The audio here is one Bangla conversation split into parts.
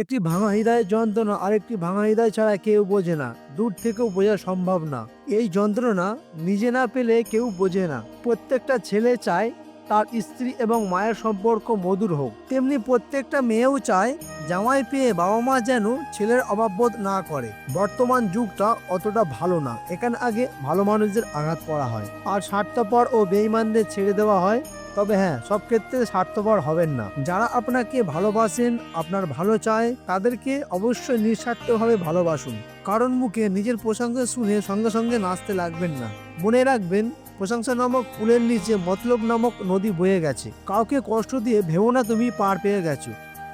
একটি ভাঙা হৃদয়ের যন্ত্রণা আরেকটি ভাঙা হৃদয় ছাড়া কেউ বোঝে না, দূর থেকেও বোঝা সম্ভব না। এই যন্ত্রণা নিজে না পেলে কেউ বোঝে না। প্রত্যেকটা ছেলে চায় তার স্ত্রী এবং মায়ের সম্পর্ক মধুর হোক, তেমনি প্রত্যেকটা মেয়েও চায় জামাই পেয়ে বাবা মা যেন ছেলের অভাববোধ না করে। বর্তমান যুগটা অতটা ভালো না, এখানে আগে ভালো মানুষদের আঘাত করা হয় আর স্বার্থপর ও বেঈমানদের ছেড়ে দেওয়া হয়। তবে হ্যাঁ, সব ক্ষেত্রে স্বার্থপর হবেন না। যারা আপনাকে ভালোবাসেন, আপনার ভালো চায়, তাদেরকে অবশ্যই নিঃস্বার্থভাবে ভালোবাসুন। কারণ মুখে নিজের প্রশংসা শুনে সঙ্গে সঙ্গে নাচতে লাগবেন না। মনে রাখবেন, প্রশংসা নামক ফুলের নিচে মতলব নামক নদী বয়ে গেছে। কাউকে কষ্ট দিয়ে ভেবো না তুমি পার পেয়ে গেছো।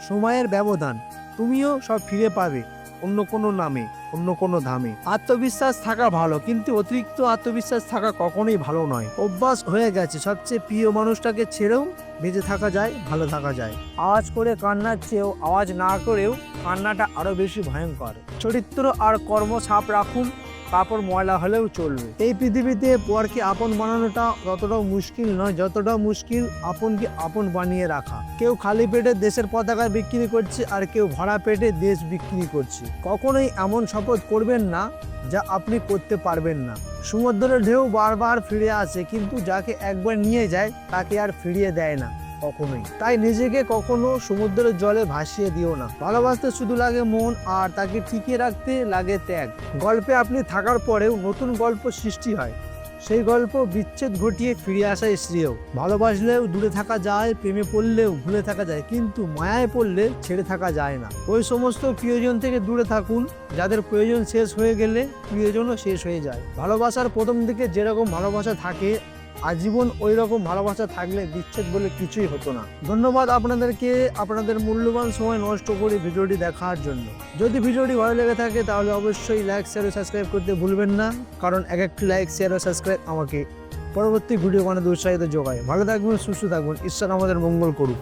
সময়ের ব্যবধান, তুমিও সব ফিরে পাবে, অন্য কোনো নামে, অন্য কোনো ধামে। আত্মবিশ্বাস থাকা ভালো, কিন্তু অতিরিক্ত আত্মবিশ্বাস থাকা কখনোই ভালো নয়। অভ্যাস হয়ে গেছে সবচেয়ে প্রিয় মানুষটাকে ছেড়েও বেঁচে থাকা যায়, ভালো থাকা যায়। আওয়াজ করে কান্নার চেয়েও আওয়াজ না করেও কান্নাটা আরো বেশি ভয়ঙ্কর। চরিত্র আর কর্ম সাপ রাখুন, কাপড় ময়লা হলেও চলবে। এই পৃথিবীতে পরকে আপন বানানোটা ততটাও মুশকিল নয় যতটা মুশকিল আপনকে আপন বানিয়ে রাখা। কেউ খালি পেটে দেশের পতাকা বিক্রি করছে আর কেউ ভরা পেটে দেশ বিক্রি করছে। কখনোই এমন শপথ করবেন না যা আপনি করতে পারবেন না। সমুদ্রের ঢেউ বারবার ফিরে আসে, কিন্তু যাকে একবার নিয়ে যায় তাকে আর ফিরিয়ে দেয় না কখনোই। তাই নিজেকে কখনো সমুদ্রের জলে ভাসিয়ে দিও না। ভালোবাসতে শুধু লাগে মন, আর তাকে টিকিয়ে রাখতে লাগে ত্যাগ। গল্পে আপনি থাকার পরেও নতুন গল্প সৃষ্টি হয়, সেই গল্প বিচ্ছেদ ঘটিয়ে ফিরে আসাই শ্রেয়। ভালোবাসলেও দূরে থাকা যায়, প্রেমে পড়লেও ভুলে থাকা যায়, কিন্তু মায়ায় পড়লে ছেড়ে থাকা যায় না। ওই সমস্ত প্রিয়জন থেকে দূরে থাকুন যাদের প্রয়োজন শেষ হয়ে গেলে প্রিয়জনও শেষ হয়ে যায়। ভালোবাসার প্রথম দিকে যেরকম ভালোবাসা থাকে, আজীবন ওই রকম ভালোবাসা থাকলে বিচ্ছেদ বলে কিছুই হতো না। ধন্যবাদ আপনাদেরকে আপনাদের মূল্যবান সময় নষ্ট করে ভিডিওটি দেখার জন্য। যদি ভিডিওটি ভালো লেগে থাকে তাহলে অবশ্যই লাইক, শেয়ার ও সাবস্ক্রাইব করতে ভুলবেন না, কারণ এক একটি লাইক, শেয়ার ও সাবস্ক্রাইব আমাকে পরবর্তী ভিডিও বানাতে উৎসাহিত যোগায়। ভালো থাকবেন, সুস্থ থাকবেন, ঈশ্বর আমাদের মঙ্গল করুক।